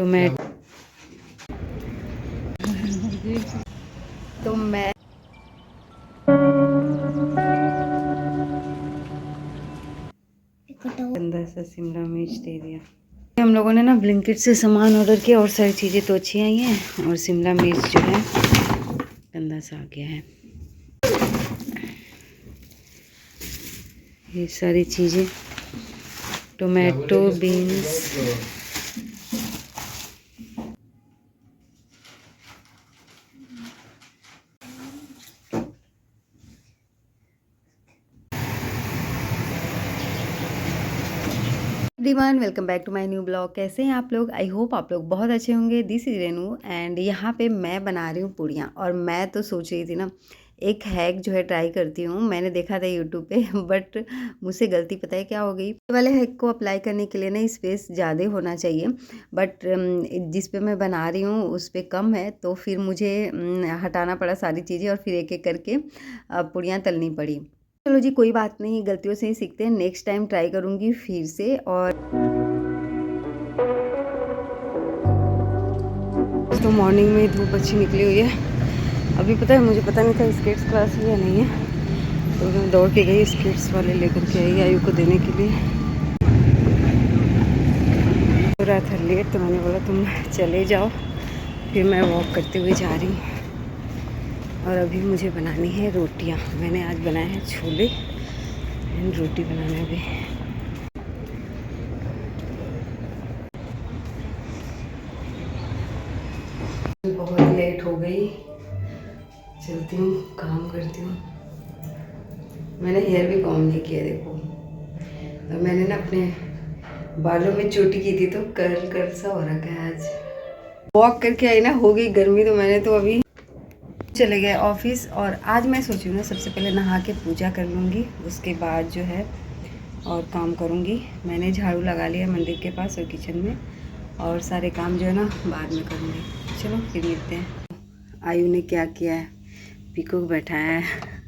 Tomato तो मैं अंदर से शिमला मिर्च दे दिया। हम लोगों ने ना ब्लिंकिट से सामान ऑर्डर किया और सारी चीज़ें तो अच्छी आई हैं और शिमला मिर्च जो है गंदा सा आ गया है। ये सारी चीज़ें tomato beans everyone, welcome back to my new blog. कैसे हैं आप लोग? आई होप आप लोग बहुत अच्छे होंगे। दिस इज रेनू एंड यहाँ पे मैं बना रही हूँ पूड़ियाँ। और मैं तो सोच रही थी ना एक हैक जो है ट्राई करती हूँ। मैंने देखा था यूट्यूब पे बट मुझसे गलती पता है क्या हो गई। ये वाले हैक को अप्लाई करने के लिए ना स्पेस ज़्यादा होना चाहिए, बट जिस पे मैं बना रही हूँ उस पर कम है, तो फिर मुझे हटाना पड़ा सारी चीज़ें और फिर एक एक करके पूड़ियाँ तलनी पड़ी। चलो जी, कोई बात नहीं, गलतियों से ही सीखते हैं। नेक्स्ट टाइम ट्राई करूँगी फिर से। और तो मॉर्निंग में धूप अच्छी निकली हुई है। अभी पता है मुझे पता नहीं था स्केट्स क्लास है या नहीं है, तो मैं दौड़ के गई स्केट्स वाले लेकर के आई आयु को देने के लिए। हो रहा था लेट तो मैंने बोला तुम चले जाओ, फिर मैं वॉक करते हुए जा रही हूँ। और अभी मुझे बनानी है रोटियाँ। मैंने आज बनाए हैं छोले एंड रोटी बनाना है अभी। बहुत लेट हो गई, चलती हूँ काम करती हूँ। मैंने हेयर भी कॉम नहीं किया देखो। और मैंने ना अपने बालों में चोटी की थी तो कर्ल कर्ल सा हो रखा है। आज वॉक करके आई ना, हो गई गर्मी तो मैंने तो अभी चले गए ऑफिस। और आज मैं सोची हूँ ना सबसे पहले नहा के पूजा कर लूँगी, उसके बाद जो है और काम करूँगी। मैंने झाड़ू लगा लिया मंदिर के पास और किचन में, और सारे काम जो है ना बाद में करूँगी। चलो फिर मिलते हैं। आयु ने क्या किया है, पीको बैठाया है।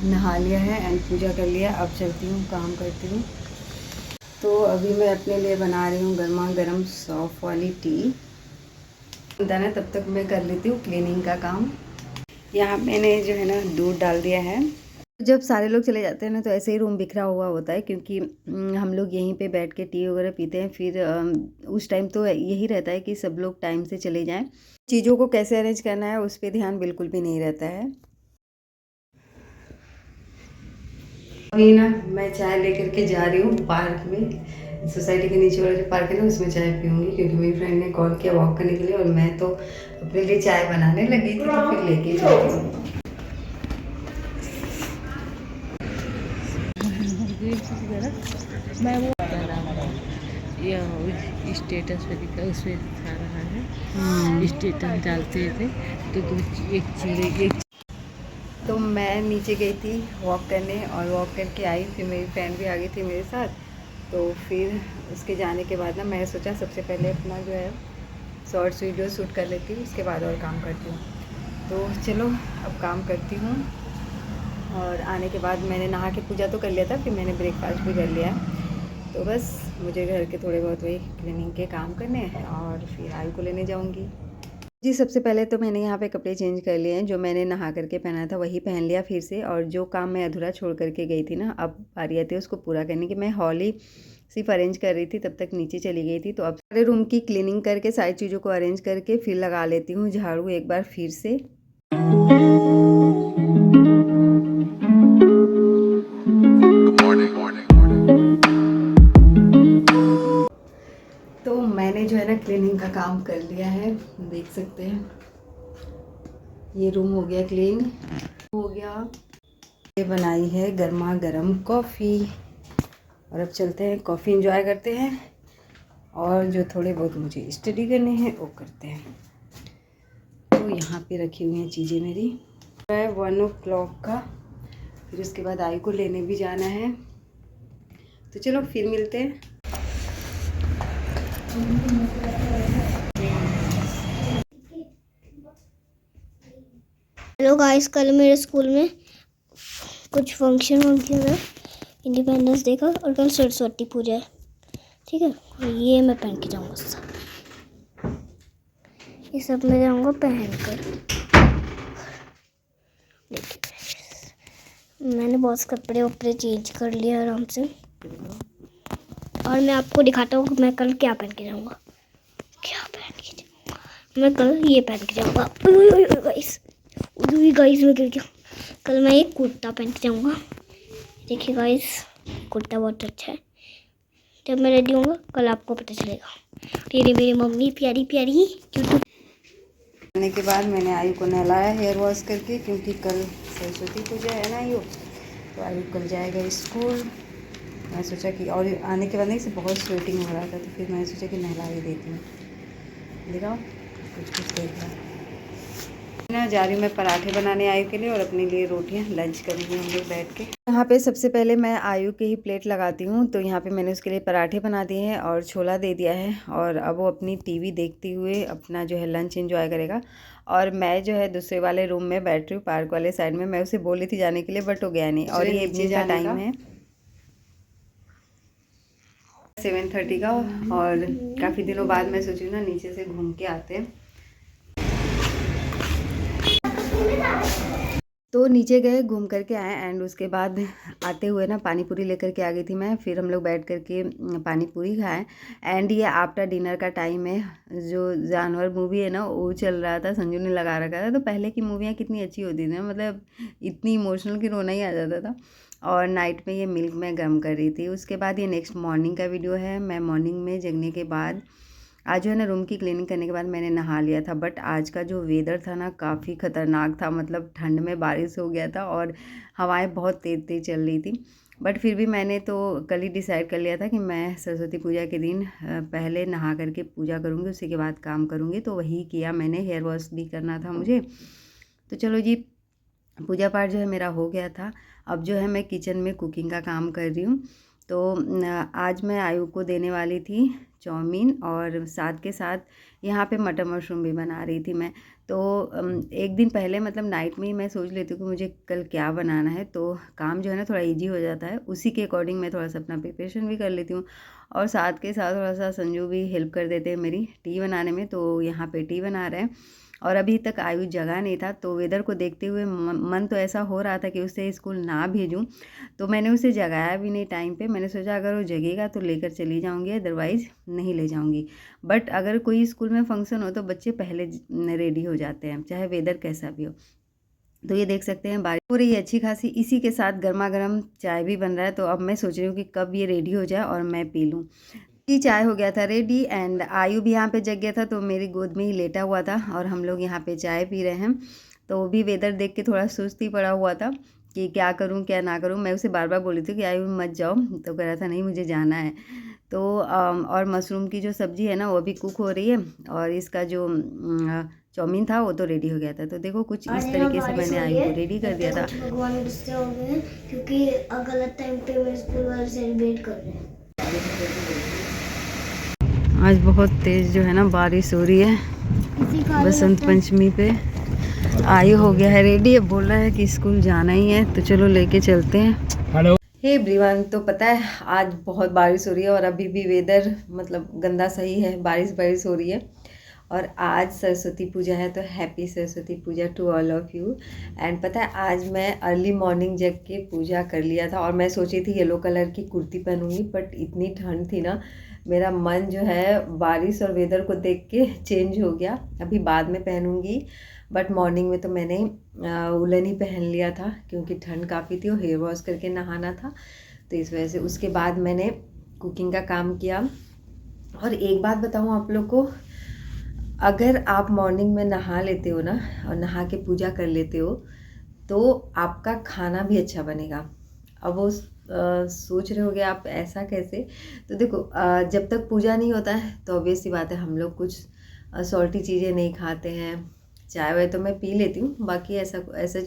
नहा लिया है एंड पूजा कर लिया। अब चलती हूँ काम करती हूँ। तो अभी मैं अपने लिए बना रही हूँ गर्मा गर्म सौंफ वाली टी। दाना तब तक मैं कर लेती हूँ क्लीनिंग का काम। यहाँ मैंने जो है ना दूध डाल दिया है। जब सारे लोग चले जाते हैं ना तो ऐसे ही रूम बिखरा हुआ होता है, क्योंकि हम लोग यहीं पे बैठ के टी वगैरह पीते हैं। फिर उस टाइम तो यही रहता है कि सब लोग टाइम से चले जाएं। चीज़ों को कैसे अरेंज करना है उस पर ध्यान बिल्कुल भी नहीं रहता है। अभी ना मैं चाय लेकर के जा रही हूँ पार्क में। सोसाइटी के नीचे वाला जो पार्क है ना उसमें चाय पीऊँगी, क्योंकि मेरी फ्रेंड ने कॉल किया वॉक करने के लिए। और मैं तो अपने लिए चाय बनाने लगी थी तो फिर लेके जाती हूँ। मैं वो या स्टेटस पे उसमें दिखा रहा है, स्टेटस डालते थे तो एक तो मैं नीचे गई थी वॉक करने और वॉक करके आई। फिर मेरी फ्रेंड भी आ गई थी मेरे साथ। तो फिर उसके जाने के बाद ना मैं सोचा सबसे पहले अपना जो है शॉर्ट्स वीडियो शूट कर लेती हूँ, उसके बाद और काम करती हूँ। तो चलो अब काम करती हूँ। और आने के बाद मैंने नहा के पूजा तो कर लिया था, फिर मैंने ब्रेकफास्ट भी कर लिया। तो बस मुझे घर के थोड़े बहुत वही क्लीनिंग के काम करने हैं और फिर आयु को लेने जाऊँगी जी। सबसे पहले तो मैंने यहाँ पे कपड़े चेंज कर लिए हैं। जो मैंने नहा करके पहना था वही पहन लिया फिर से। और जो काम मैं अधूरा छोड़ करके गई थी ना, अब बारी आती है उसको पूरा करने की। मैं हॉल ही सिर्फ अरेंज कर रही थी, तब तक नीचे चली गई थी। तो अब सारे रूम की क्लीनिंग करके सारी चीज़ों को अरेंज करके फिर लगा लेती हूँ झाड़ू एक बार फिर से। तो मैंने जो है ना क्लीनिंग का काम कर लिया है, देख सकते हैं। ये रूम हो गया क्लीन हो गया। ये बनाई है गर्मा गर्म कॉफ़ी। और अब चलते हैं कॉफ़ी एंजॉय करते हैं, और जो थोड़े बहुत मुझे स्टडी करने हैं वो करते हैं। तो यहाँ पे रखी हुई हैं चीज़ें मेरी। 1 o'clock का, फिर उसके बाद आई को लेने भी जाना है। तो चलो फिर मिलते हैं। हेलो गाइस, कल मेरे स्कूल में कुछ फंक्शन वंक्शन है, इंडिपेंडेंस डे का, और कल सरस्वती पूजा है, ठीक है। और ये मैं पहन के जाऊँगा सब, ये सब मैं जाऊँगा पहन कर। मैंने बहुत कपड़े वपड़े चेंज कर लिए आराम से, और मैं आपको दिखाता हूँ कि मैं कल क्या पहन के जाऊँगा। क्या पहन के जाऊँगा मैं कल? ये पहन के जाऊँगा। गाइस मैं गिर गया। कल मैं एक कुर्ता पहन के जाऊँगा। देखिए गाइस, कुर्ता बहुत अच्छा है। जब मैं रेडी होऊंगा कल आपको पता चलेगा। तेरी मेरी मम्मी प्यारी प्यारी यूट्यूब। आने के बाद मैंने आयु को नहलाया हेयर वॉश करके, क्योंकि कल सरस्वती पूजा है ना आयु, तो आयु कल जाएगा स्कूल। मैं सोचा कि, और आने के बाद नहीं से बहुत स्वेटिंग हो रहा था, तो फिर मैंने सोचा कि नहला ही देती हूँ। दिखाओ, कुछ देख रहा ना। जा रही हूँ मैं पराठे बनाने आयु के लिए, और अपने लिए रोटियाँ। लंच करेंगे हम लोग बैठ के। यहाँ पे सबसे पहले मैं आयु के ही प्लेट लगाती हूँ, तो यहाँ पे मैंने उसके लिए पराठे बना दिए हैं और छोला दे दिया है, और अब वो अपनी टीवी देखते हुए अपना जो है लंच एंजॉय करेगा। और मैं जो है दूसरे वाले रूम में बैठ रही हूँ, पार्क वाले साइड में। मैं उसे बोली थी जाने के लिए, बट वो गया नहीं। और ये इवनिंग का टाइम है 7:30 का, और काफ़ी दिनों बाद मैं सोची ना नीचे से घूम के आते हैं। तो नीचे गए, घूम करके आए, एंड उसके बाद आते हुए ना पानी पूरी लेकर के आ गई थी मैं। फिर हम लोग बैठ करके पानी पूरी खाएं, एंड ये आफ्टर डिनर का टाइम है। जो जानवर मूवी है ना वो चल रहा था, संजू ने लगा रखा था। तो पहले की मूवियाँ कितनी अच्छी होती थी, मतलब इतनी इमोशनल कि रोना ही आ जाता था। और नाइट में ये मिल्क मैं गर्म कर रही थी। उसके बाद ये नेक्स्ट मॉर्निंग का वीडियो है। मैं मॉर्निंग में जगने के बाद आज जो है ना रूम की क्लीनिंग करने के बाद मैंने नहा लिया था। बट आज का जो वेदर था ना काफ़ी ख़तरनाक था, मतलब ठंड में बारिश हो गया था और हवाएं बहुत तेज़ तेज़ चल रही थी। बट फिर भी मैंने तो कल ही डिसाइड कर लिया था कि मैं सरस्वती पूजा के दिन पहले नहा करके पूजा करूँगी, उसी के बाद काम करूँगी। तो वही किया मैंने। हेयर वॉश भी करना था मुझे, तो चलो जी, पूजा पाठ जो है मेरा हो गया था। अब जो है मैं किचन में कुकिंग का काम कर रही हूँ। तो आज मैं आयु को देने वाली थी चाउमीन, और साथ के साथ यहाँ पे मटर मशरूम भी बना रही थी मैं। तो एक दिन पहले, मतलब नाइट में ही मैं सोच लेती हूँ कि मुझे कल क्या बनाना है, तो काम जो है ना थोड़ा इजी हो जाता है। उसी के अकॉर्डिंग मैं थोड़ा सा अपना प्रिपरेशन भी कर लेती हूँ, और साथ के साथ थोड़ा सा संजू भी हेल्प कर देते हैं मेरी टी बनाने में। तो यहाँ पे टी बना रहे हैं, और अभी तक आयु जगा नहीं था। तो वेदर को देखते हुए मन तो ऐसा हो रहा था कि उसे स्कूल ना भेजूं, तो मैंने उसे जगाया भी नहीं टाइम पे। मैंने सोचा अगर वो जगेगा तो लेकर चली जाऊंगी, अदरवाइज़ नहीं ले जाऊंगी। बट अगर कोई स्कूल में फंक्शन हो तो बच्चे पहले रेडी हो जाते हैं, चाहे वेदर कैसा भी हो। तो ये देख सकते हैं बारिश हो रही है अच्छी खासी, इसी के साथ गर्मा गर्म चाय भी बन रहा है। तो अब मैं सोच रही हूँ कि कब ये रेडी हो जाए और मैं पी लूँ। की चाय हो गया था रेडी, एंड आयु भी यहाँ पे जग गया था, तो मेरी गोद में ही लेटा हुआ था, और हम लोग यहाँ पे चाय पी रहे हैं। तो वो भी वेदर देख के थोड़ा सुस्ती पड़ा हुआ था कि क्या करूँ क्या ना करूँ। मैं उसे बार बार बोली थी कि आयु मत जाओ, तो कह रहा था नहीं मुझे जाना है। तो और मशरूम की जो सब्ज़ी है ना वो भी कुक हो रही है, और इसका जो चाउमीन था वो तो रेडी हो गया था। तो देखो कुछ इस तरीके से मैंने आयु को रेडी कर दिया था। भगवान गुस्से हो गए हैं क्योंकि गलत टाइम पे मेरे स्कूल वाले सेलिब्रेट कर रहे हैं। आज बहुत तेज़ जो है ना बारिश हो रही है बसंत पंचमी पे। आयु हो गया है रेडी, अब बोल रहा है कि स्कूल जाना ही है, तो चलो लेके चलते हैं। हेलो हे एवरीवन, तो पता है आज बहुत बारिश हो रही है, और अभी भी वेदर मतलब गंदा सही है, बारिश बारिश हो रही है। और आज सरस्वती पूजा है, तो happy Saraswati Puja to all of you. And पता है आज मैं अर्ली मॉर्निंग जग के पूजा कर लिया था, और मैं सोची थी येलो कलर की कुर्ती पहनूंगी, बट इतनी ठंड थी ना, मेरा मन जो है बारिश और वेदर को देख के चेंज हो गया। अभी बाद में पहनूंगी, बट मॉर्निंग में तो मैंने उलन ही पहन लिया था, क्योंकि ठंड काफ़ी थी और हेयर वॉश करके नहाना था, तो इस वजह से। उसके बाद मैंने कुकिंग का काम किया। और एक बात बताऊँ आप लोग को, अगर आप मॉर्निंग में नहा लेते हो ना, और नहा के पूजा कर लेते हो, तो आपका खाना भी अच्छा बनेगा। अब वो सोच रहे होगे आप ऐसा कैसे। तो देखो जब तक पूजा नहीं होता है तो ऑब्वियस सी बात है हम लोग कुछ सॉल्टी चीज़ें नहीं खाते हैं। चाय वाय तो मैं पी लेती हूँ, बाकी ऐसा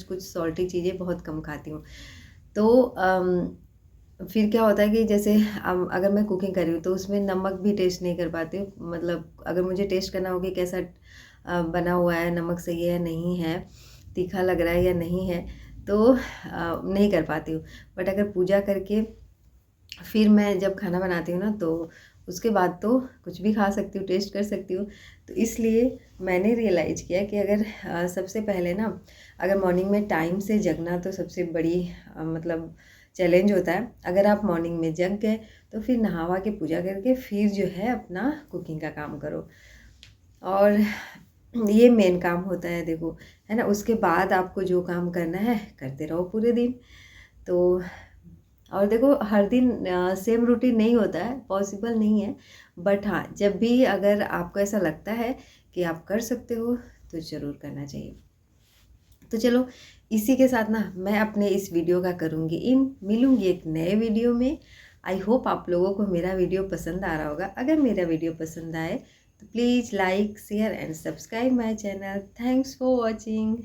कुछ सॉल्टी चीज़ें बहुत कम खाती हूँ। तो फिर क्या होता है कि जैसे अगर मैं कुकिंग कर रही हूँ तो उसमें नमक भी टेस्ट नहीं कर पाती हूँ। मतलब अगर मुझे टेस्ट करना हो कि कैसा बना हुआ है, नमक सही है नहीं है, तीखा लग रहा है या नहीं है, तो नहीं कर पाती हूँ। बट अगर पूजा करके फिर मैं जब खाना बनाती हूँ ना, तो उसके बाद तो कुछ भी खा सकती हूँ, टेस्ट कर सकती हूँ। तो इसलिए मैंने रियलाइज़ किया कि अगर सबसे पहले ना, अगर मॉर्निंग में टाइम से जगना तो सबसे बड़ी मतलब चैलेंज होता है। अगर आप मॉर्निंग में जग गए तो फिर नहावा के पूजा करके फिर जो है अपना कुकिंग का काम करो, और ये मेन काम होता है, देखो, है ना। उसके बाद आपको जो काम करना है करते रहो पूरे दिन। तो और देखो, हर दिन सेम रूटीन नहीं होता है, पॉसिबल नहीं है। बट हाँ, जब भी अगर आपको ऐसा लगता है कि आप कर सकते हो तो ज़रूर करना चाहिए। तो चलो, इसी के साथ ना मैं अपने इस वीडियो का करूँगी मिलूँगी एक नए वीडियो में। आई होप आप लोगों को मेरा वीडियो पसंद आ रहा होगा। अगर मेरा वीडियो पसंद आए तो please like, share and subscribe my channel. Thanks for watching.